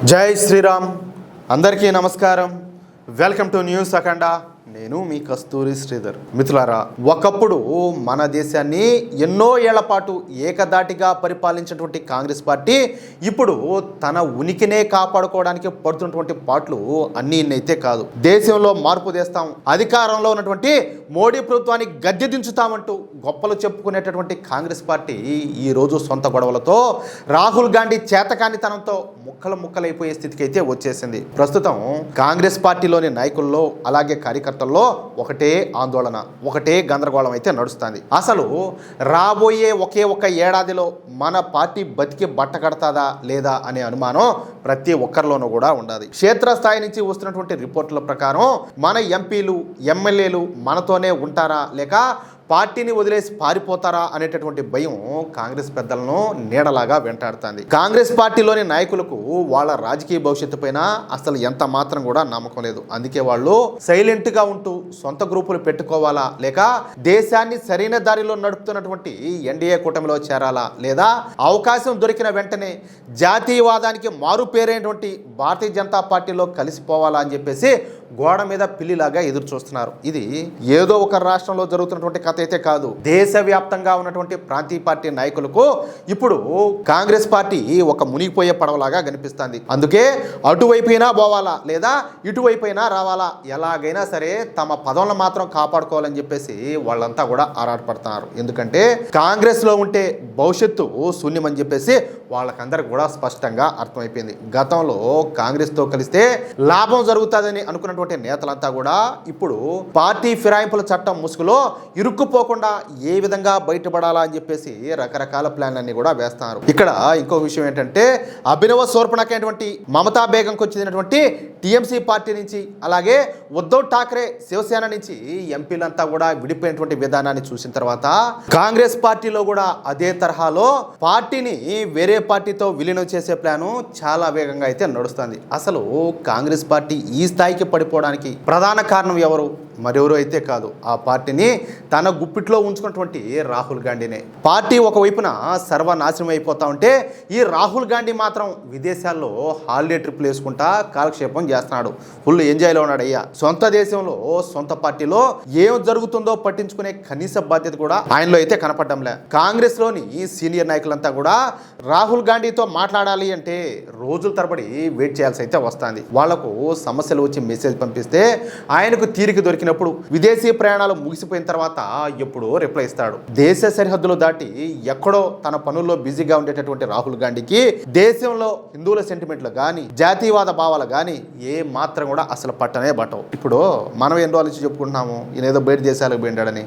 జై శ్రీరామ్. అందరికీ నమస్కారం. వెల్కమ్ టు న్యూస్ అఖండ. నేను మీ కస్తూరి శ్రీధర్. మిత్రులారా, ఒకప్పుడు మన దేశాన్ని ఎన్నో ఏళ్ల పాటు ఏకదాటిగా పరిపాలించినటువంటి కాంగ్రెస్ పార్టీ ఇప్పుడు తన ఉనికినే కాపాడుకోవడానికి పడుతున్నటువంటి పాటలు అన్నీ ఇన్నైతే కాదు. దేశంలో మార్పు తెస్తాం, అధికారంలో ఉన్నటువంటి మోడీ ప్రభుత్వాన్ని గద్దె దించుతామంటూ గొప్పలు చెప్పుకునేటటువంటి కాంగ్రెస్ పార్టీ ఈరోజు సొంత గొడవలతో రాహుల్ గాంధీ చేతకానితనంతో ముక్కలైపోయే స్థితికి అయితే వచ్చేసింది. ప్రస్తుతం కాంగ్రెస్ పార్టీలోని నాయకుల్లో అలాగే కార్యకర్తల్లో ఒకటే ఆందోళన, ఒకటే గందరగోళం అయితే నడుస్తుంది. అసలు రాబోయే ఒక్క ఏడాదిలో మన పార్టీ బతికి బట్ట కడతాదా లేదా అనే అనుమానం ప్రతి ఒక్కరిలోనూ కూడా ఉండాలి. క్షేత్రస్థాయి నుంచి వస్తున్నటువంటి రిపోర్టుల ప్రకారం మన ఎంపీలు ఎమ్మెల్యేలు మనతోనే ఉంటారా లేక పార్టీని వదిలేసి పారిపోతారా అనేటటువంటి భయం కాంగ్రెస్ పెద్దలను నీడలాగా వెంటాడుతుంది. కాంగ్రెస్ పార్టీలోని నాయకులకు వాళ్ళ రాజకీయ భవిష్యత్తు పైన అసలు ఎంత మాత్రం కూడా నమ్మకం లేదు. అందుకే వాళ్ళు సైలెంట్ గా ఉంటూ సొంత గ్రూపులు పెట్టుకోవాలా లేక దేశాన్ని సరైన దారిలో నడుపుతున్నటువంటి ఎన్డీఏ కూటమిలో చేరాలా లేదా అవకాశం దొరికిన వెంటనే జాతీయవాదానికి మారు పేరైనటువంటి భారతీయ జనతా పార్టీలో కలిసిపోవాలా అని చెప్పేసి గోడ మీద పిల్లిలాగా ఎదురు చూస్తున్నారు. ఇది ఏదో ఒక రాష్ట్రంలో జరుగుతున్నటువంటి కథ అయితే కాదు. దేశవ్యాప్తంగా ఉన్నటువంటి ప్రాంతీయ పార్టీ నాయకులకు ఇప్పుడు కాంగ్రెస్ పార్టీ ఒక మునిగిపోయే పడవలాగా కనిపిస్తుంది. అందుకే అటువైపోయినా పోవాలా లేదా ఇటువైపోయినా రావాలా, ఎలాగైనా సరే తమ పదవులను మాత్రం కాపాడుకోవాలని చెప్పేసి వాళ్ళంతా కూడా ఆరాటపడుతున్నారు. ఎందుకంటే కాంగ్రెస్ లో ఉంటే భవిష్యత్తు శూన్యమని చెప్పేసి వాళ్ళకందరికి కూడా స్పష్టంగా అర్థమైపోయింది. గతంలో కాంగ్రెస్ తో కలిస్తే లాభం జరుగుతుందని అనుకున్నటువంటి నేతలంతా కూడా ఇప్పుడు పార్టీ ఫిరాయింపుల చట్టం ముసుగులో ఇరుక్కుపోకుండా ఏ విధంగా బయటపడాలా అని చెప్పేసి రకరకాల ప్లాన్లన్నీ కూడా వేస్తున్నారు. ఇక్కడ ఇంకో విషయం ఏంటంటే అభినవ శూర్పణఖైనటువంటి మమతా బేగంకు వచ్చినటువంటి టీఎంసీ పార్టీ నుంచి అలాగే ఉద్ధవ్ ఠాక్రే శివసేన నుంచి ఎంపీలంతా కూడా విడిపోయినటువంటి విధానాన్ని చూసిన తర్వాత కాంగ్రెస్ పార్టీలో కూడా అదే తరహాలో పార్టీని వేరే పార్టీతో విలీనం చేసే ప్లాను చాలా వేగంగా అయితే నడుస్తుంది. అసలు కాంగ్రెస్ పార్టీ ఈ స్థాయికి పడిపోవడానికి ప్రధాన కారణం ఎవరు? మరెవరు అయితే కాదు, ఆ పార్టీని తన గుప్పిట్లో ఉంచుకున్నటువంటి రాహుల్ గాంధీనే. పార్టీ ఒకవైపున సర్వనాశనం అయిపోతా ఉంటే ఈ రాహుల్ గాంధీ మాత్రం విదేశాల్లో హాలిడే ట్రిప్లు వేసుకుంటా కాలక్షేపం చేస్తున్నాడు. ఫుల్ ఎంజాయ్లో ఉన్నాడు అయ్యా. సొంత దేశంలో సొంత పార్టీలో ఏం జరుగుతుందో పట్టించుకునే కనీస బాధ్యత కూడా ఆయనలో అయితే కనపడడంలే. కాంగ్రెస్ లోని సీనియర్ నాయకులంతా కూడా రాహుల్ గాంధీతో మాట్లాడాలి అంటే రోజుల తరబడి వెయిట్ చేయాల్సి అయితే వస్తుంది. వాళ్లకు సమస్యలు వచ్చి మెసేజ్ పంపిస్తే ఆయనకు తీరిక దొరికినప్పుడు విదేశీ ప్రయాణాలు ముగిసిపోయిన తర్వాత ఎప్పుడో రిప్లై ఇస్తాడు. దేశ సరిహద్దులు దాటి ఎక్కడో తన పనుల్లో బిజీగా ఉండేటటువంటి రాహుల్ గాంధీకి దేశంలో హిందువుల సెంటిమెంట్లు కానీ జాతీయవాద భావాలు కానీ ఏ మాత్రం కూడా అసలు పట్టనే పట్టవు. ఇప్పుడు మనం ఎన్ని రోజుల నుంచి చెప్పుకుంటున్నాము ఈయన ఏదో బయట దేశాలకు పోయిండాడని.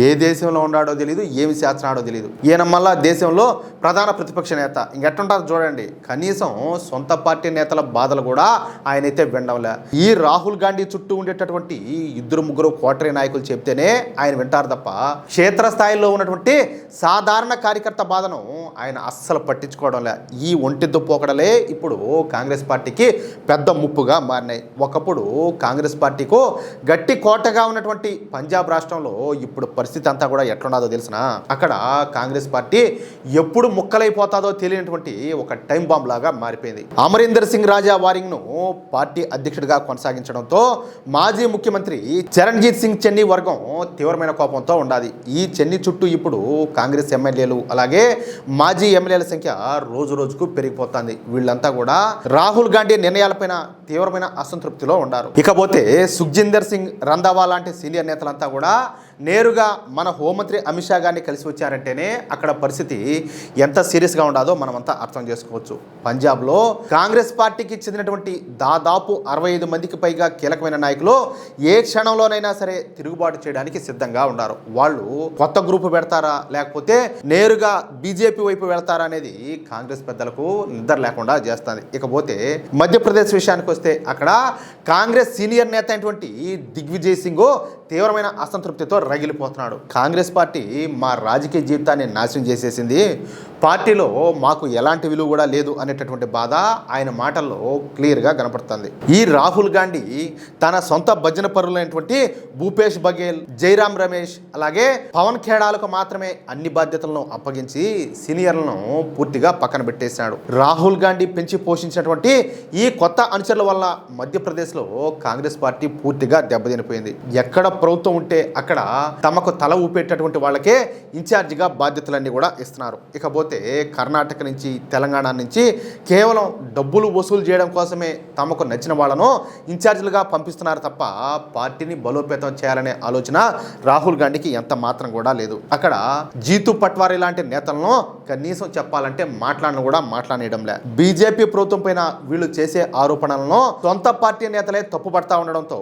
ఏ దేశంలో ఉన్నాడో తెలియదు, ఏమి శాస్త్రాడో తెలియదు. ఈయన మళ్ళా దేశంలో ప్రధాన ప్రతిపక్ష నేత. ఇంకెట్టుంటారు చూడండి. కనీసం సొంత పార్టీ నేతల బాధలు కూడా ఆయనైతే వినడంలే. ఈ రాహుల్ గాంధీ చుట్టూ ఉండేటటువంటి ఇద్దరు ముగ్గురు కోటరీ నాయకులు చెప్తేనే ఆయన వింటారు తప్ప క్షేత్రస్థాయిలో ఉన్నటువంటి సాధారణ కార్యకర్త బాధను ఆయన అస్సలు పట్టించుకోవడంలే. ఈ ఒంటితో పోకడలే ఇప్పుడు కాంగ్రెస్ పార్టీకి పెద్ద ముప్పుగా మారినాయి. ఒకప్పుడు కాంగ్రెస్ పార్టీకు గట్టి కోటగా ఉన్నటువంటి పంజాబ్ రాష్ట్రంలో ఇప్పుడు పరిస్థితి అంతా కూడా ఎట్లున్నదో తెలిసిన. అక్కడ కాంగ్రెస్ పార్టీ ఎప్పుడు ముక్కలైపోతాదో తెలియనటువంటి ఒక టైం బాంబ్ లాగా మారిపోయింది. అమరీందర్ సింగ్ రాజా వారింగ్ ను పార్టీ అధ్యక్షుడిగా కొనసాగించడంతో మాజీ ముఖ్యమంత్రి చరణ్జీత్ సింగ్ చెన్నీ వర్గం తీవ్రమైన కోపంతో ఉండాలి. ఈ చెన్నీ చుట్టూ ఇప్పుడు కాంగ్రెస్ ఎమ్మెల్యేలు అలాగే మాజీ ఎమ్మెల్యేల సంఖ్య రోజు రోజుకు పెరిగిపోతుంది. వీళ్ళంతా కూడా రాహుల్ గాంధీ నిర్ణయాలపైన తీవ్రమైన అసంతృప్తిలో ఉన్నారు. ఇకపోతే సుఖ్జిందర్ సింగ్ రంధావా లాంటి సీనియర్ నేతలంతా కూడా నేరుగా మన హోంమంత్రి అమిత్ షా గారిని కలిసి వచ్చారంటేనే అక్కడ పరిస్థితి ఎంత సీరియస్గా ఉండదో మనమంతా అర్థం చేసుకోవచ్చు. పంజాబ్లో కాంగ్రెస్ పార్టీకి చెందినటువంటి దాదాపు 65 మందికి పైగా కీలకమైన నాయకులు ఏ క్షణంలోనైనా సరే తిరుగుబాటు చేయడానికి సిద్ధంగా ఉన్నారు. వాళ్ళు కొత్త గ్రూపు పెడతారా లేకపోతే నేరుగా బీజేపీ వైపు వెళ్తారా అనేది కాంగ్రెస్ పెద్దలకు నిద్ర లేకుండా చేస్తుంది. ఇకపోతే మధ్యప్రదేశ్ విషయానికి వస్తే అక్కడ కాంగ్రెస్ సీనియర్ నేత అయినటువంటి దిగ్విజయ్ సింగ్ తీవ్రమైన అసంతృప్తితో రగిలిపోతున్నాడు. కాంగ్రెస్ పార్టీ మా రాజకీయ జీవితాన్ని నాశనం చేసేసింది, పార్టీలో మాకు ఎలాంటి విలువ కూడా లేదు అనేటటువంటి బాధ ఆయన మాటల్లో క్లియర్గా కనపడుతుంది. ఈ రాహుల్ గాంధీ తన సొంత భజన పరులైనటువంటి భూపేష్ బఘేల్, జైరామ్ రమేష్, అలాగే పవన్ ఖేడాలకు మాత్రమే అన్ని బాధ్యతలను అప్పగించి సీనియర్లను పూర్తిగా పక్కన పెట్టేశాడు. రాహుల్ గాంధీ పెంచి పోషించినటువంటి ఈ కొత్త అనుచరుల వల్ల మధ్యప్రదేశ్లో కాంగ్రెస్ పార్టీ పూర్తిగా దెబ్బతినిపోయింది. ఎక్కడ ప్రభుత్వం ఉంటే అక్కడ తమకు తల ఊపేటటువంటి వాళ్ళకే ఇన్ఛార్జిగా బాధ్యతలన్నీ కూడా ఇస్తున్నారు. ఇకపోతే కర్ణాటక నుంచి, తెలంగాణ నుంచి కేవలం డబ్బులు వసూలు చేయడం కోసమే తమకు నచ్చిన వాళ్ళను ఇన్ఛార్జీలుగా పంపిస్తున్నారు తప్ప పార్టీని బలోపేతం చేయాలనే ఆలోచన రాహుల్ గాంధీకి ఎంత మాత్రం కూడా లేదు. అక్కడ జీతు పట్వారీ లాంటి నేతలను కనీసం చెప్పాలంటే మాట్లాడనీయడంలే. బీజేపీ ప్రభుత్వం పైన వీళ్ళు చేసే ఆరోపణలను సొంత పార్టీ నేతలే తప్పుపడతా ఉండడంతో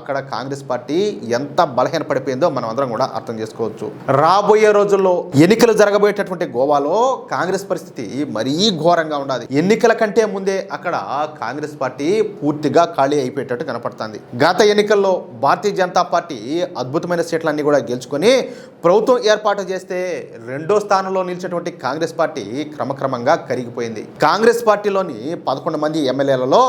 అక్కడ కాంగ్రెస్ పార్టీ ఎంత బలహీన పడిపోయిందో మనం అందరం కూడా అర్థం చేసుకోవచ్చు. రాబోయే రోజుల్లో ఎన్నికలు జరగబోయేటటువంటి గోవాలో కాంగ్రెస్ పరిస్థితి మరీ ఘోరంగా ఉండాలి. ఎన్నికల కంటే ముందే అక్కడ కాంగ్రెస్ పార్టీ పూర్తిగా ఖాళీ అయిపోయేటట్టు కనపడుతుంది. గత ఎన్నికల్లో భారతీయ జనతా పార్టీ అద్భుతమైన సీట్లన్నీ కూడా గెలుచుకొని ప్రభుత్వం ఏర్పాటు చేస్తే రెండో స్థానంలో నిలిచేటువంటి కాంగ్రెస్ పార్టీ క్రమక్రమంగా కరిగిపోయింది. కాంగ్రెస్ పార్టీలోని 11 మంది ఎమ్మెల్యేలలో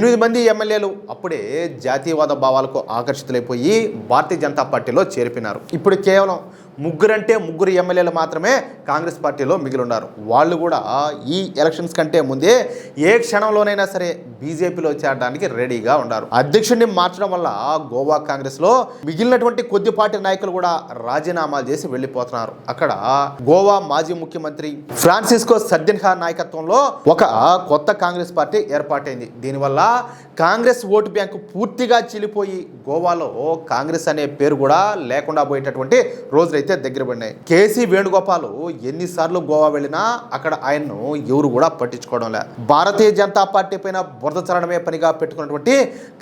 8 మంది ఎమ్మెల్యేలు అప్పుడే జాతీయవాద భావాలకు ఆకర్షితులైపోయి భారతీయ జనతా పార్టీలో చేరిపోయినారు. ఇప్పుడు కేవలం ముగ్గురు ఎమ్మెల్యేలు మాత్రమే కాంగ్రెస్ పార్టీలో మిగిలి ఉన్నారు. వాళ్ళు కూడా ఈ ఎలక్షన్స్ కంటే ముందే ఏ క్షణంలోనైనా సరే బీజేపీలో చేరడానికి రెడీగా ఉన్నారు. అధ్యక్షుడిని మార్చడం వల్ల గోవా కాంగ్రెస్లో మిగిలినటువంటి కొద్దిపాటి నాయకులు కూడా రాజీనామాలు చేసి వెళ్ళిపోతున్నారు. అక్కడ గోవా మాజీ ముఖ్యమంత్రి ఫ్రాన్సిస్కో సర్దిన్హా నాయకత్వంలో ఒక కొత్త కాంగ్రెస్ పార్టీ ఏర్పాటైంది. దీనివల్ల కాంగ్రెస్ ఓటు బ్యాంకు పూర్తిగా చీలిపోయి గోవాలో కాంగ్రెస్ అనే పేరు కూడా లేకుండా పోయేటటువంటి రోజులైతే దగ్గర పడినాయి. కేసీ వేణుగోపాల్ ఎన్నిసార్లు గోవా వెళ్ళినా అక్కడ ఆయన్ను ఎవరు కూడా పట్టించుకోవడం లే. భారతీయ జనతా పార్టీ పైన బురద చల్లడమే పనిగా పెట్టుకున్నటువంటి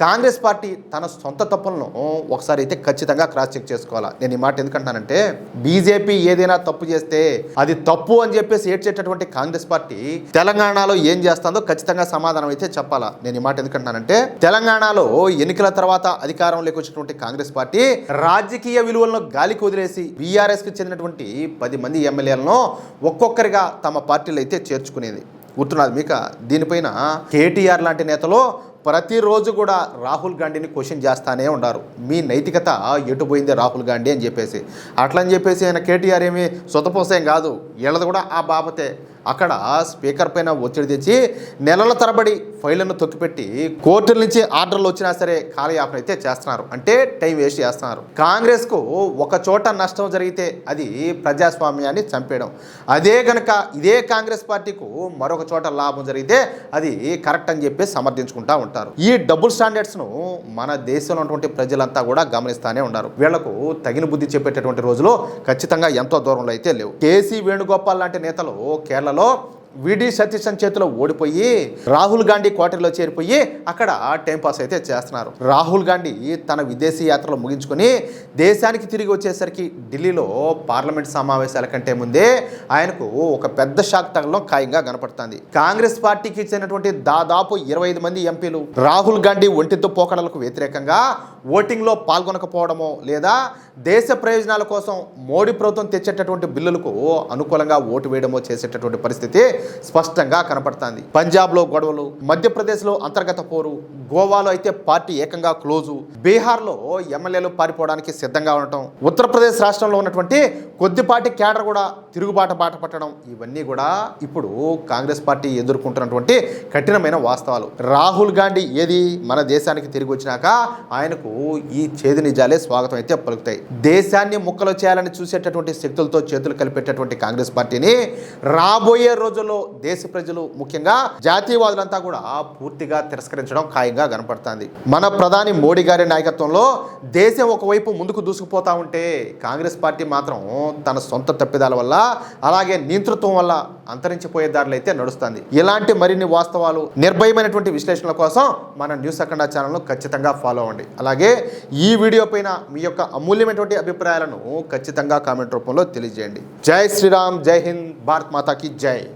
కాంగ్రెస్ పార్టీ తన సొంత తప్పులను ఒకసారి అయితే ఖచ్చితంగా క్రాస్ చెక్ చేసుకోవాలా. నేను ఈ మాట ఎందుకంటానంటే బీజేపీ ఏదైనా తప్పు చేస్తే అది తప్పు అని చెప్పేసి ఏడ్చేటటువంటి కాంగ్రెస్ పార్టీ తెలంగాణలో ఏం చేస్తుందో ఖచ్చితంగా సమాధానం అయితే చెప్పాలా. నేను ఈ మాట ఎందుకంటానంటే తెలంగాణలో ఎన్నికల తర్వాత అధికారంలోకి వచ్చినటువంటి కాంగ్రెస్ పార్టీ రాజకీయ విలువలను గాలికి వదిలేసి బీఆర్ఎస్ కి చెందినటువంటి 10 మంది ఎమ్మెల్యేలను ఒక్కొక్కరిగా తమ పార్టీలో అయితే చేర్చుకునేది గుర్తున్నది మీకు. దీనిపైన కేటీఆర్ లాంటి నేతలు ప్రతిరోజు కూడా రాహుల్ గాంధీని క్వశ్చన్ చేస్తానే ఉన్నారు. మీ నైతికత ఎటు పోయింది రాహుల్ గాంధీ అని చెప్పేసి. అట్లని చెప్పేసి ఆయన కేటీఆర్ ఏమి సొతపోసేం కాదు, వీళ్ళది కూడా ఆ బాపతే. అక్కడ స్పీకర్ పైన ఒత్తిడి తెచ్చి నెలల తరబడి ఫైళ్లను తొక్కిపెట్టి కోర్టుల నుంచి ఆర్డర్లు వచ్చినా సరే కాలయాపన అయితే చేస్తున్నారు. అంటే టైం వేస్ట్ చేస్తున్నారు. కాంగ్రెస్కు ఒక చోట నష్టం జరిగితే అది ప్రజాస్వామ్యాన్ని చంపేయడం, అదే కనుక ఇదే కాంగ్రెస్ పార్టీకు మరొక చోట లాభం జరిగితే అది కరెక్ట్ అని చెప్పి సమర్థించుకుంటా ఉంటారు. ఈ డబుల్ స్టాండర్డ్స్ను మన దేశంలో ఉన్నటువంటి ప్రజలంతా కూడా గమనిస్తూనే ఉన్నారు. వీళ్లకు తగిన బుద్ధి చెప్పేటటువంటి రోజులు ఖచ్చితంగా ఎంతో దూరంలో అయితే లేవు. కేసీ వేణుగోపాల్ లాంటి నేతలు కేరళలో విడి సతీశన్ చేతిలో ఓడిపోయి రాహుల్ గాంధీ క్వార్టర్లో చేరిపోయి అక్కడ టైంపాస్ అయితే చేస్తున్నారు. రాహుల్ గాంధీ తన విదేశీ యాత్రలు ముగించుకొని దేశానికి తిరిగి వచ్చేసరికి ఢిల్లీలో పార్లమెంట్ సమావేశాల కంటే ముందే ఆయనకు ఒక పెద్ద షాక్ తగలడం ఖాయంగా కనపడుతుంది. కాంగ్రెస్ పార్టీకి చెందినటువంటి దాదాపు 25 మంది ఎంపీలు రాహుల్ గాంధీ ఒంటితో పోకడలకు వ్యతిరేకంగా ఓటింగ్లో పాల్గొనకపోవడమో లేదా దేశ ప్రయోజనాల కోసం మోడీ ప్రభుత్వం తెచ్చేటటువంటి బిల్లులకు అనుకూలంగా ఓటు వేయడమో చేసేటటువంటి పరిస్థితి స్పష్టంగా కనపడుతుంది. పంజాబ్లో గొడవలు, మధ్యప్రదేశ్లో అంతర్గత పోరు, గోవాలో అయితే పార్టీ ఏకంగా క్లోజు, బీహార్లో ఎమ్మెల్యేలు పారిపోవడానికి సిద్ధంగా ఉండటం, ఉత్తరప్రదేశ్ రాష్ట్రంలో ఉన్నటువంటి కొద్దిపాటి కేడర్ కూడా తిరుగుబాటు బాట పట్టడం, ఇవన్నీ కూడా ఇప్పుడు కాంగ్రెస్ పార్టీ ఎదుర్కొంటున్నటువంటి కఠినమైన వాస్తవాలు. రాహుల్ గాంధీ ఏది మన దేశానికి తిరిగి వచ్చినాక ఆయనకు ఈ చేదు నిజాలే స్వాగతం అయితే పలుకుతాయి. దేశాన్ని ముక్కలు చేయాలని చూసేటటువంటి శక్తులతో చేతులు కలిపేటటువంటి కాంగ్రెస్ పార్టీని రాబోయే రోజుల్లో దేశ ప్రజలు ముఖ్యంగా జాతీయవాదులంతా కూడా పూర్తిగా తిరస్కరించడం ఖాయంగా కనపడుతుంది. మన ప్రధాని మోడీ గారి నాయకత్వంలో దేశం ఒకవైపు ముందుకు దూసుకుపోతా ఉంటే కాంగ్రెస్ పార్టీ మాత్రం తన సొంత తప్పిదాల వల్ల అలాగే నియంతృత్వం వల్ల అంతరించిపోయే దారులు అయితే నడుస్తుంది. ఇలాంటి మరిన్ని వాస్తవాలు, నిర్భయమైనటువంటి విశ్లేషణల కోసం మన న్యూస్ అఖండ ఛానల్ను ఖచ్చితంగా ఫాలో అవ్వండి. అలాగే ఈ వీడియో పైన మీ యొక్క అమూల్యమైనటువంటి అభిప్రాయాలను ఖచ్చితంగా కామెంట్ రూపంలో తెలియజేయండి. జై శ్రీరామ్, జై హింద్, భారత్ మాతాకి జై.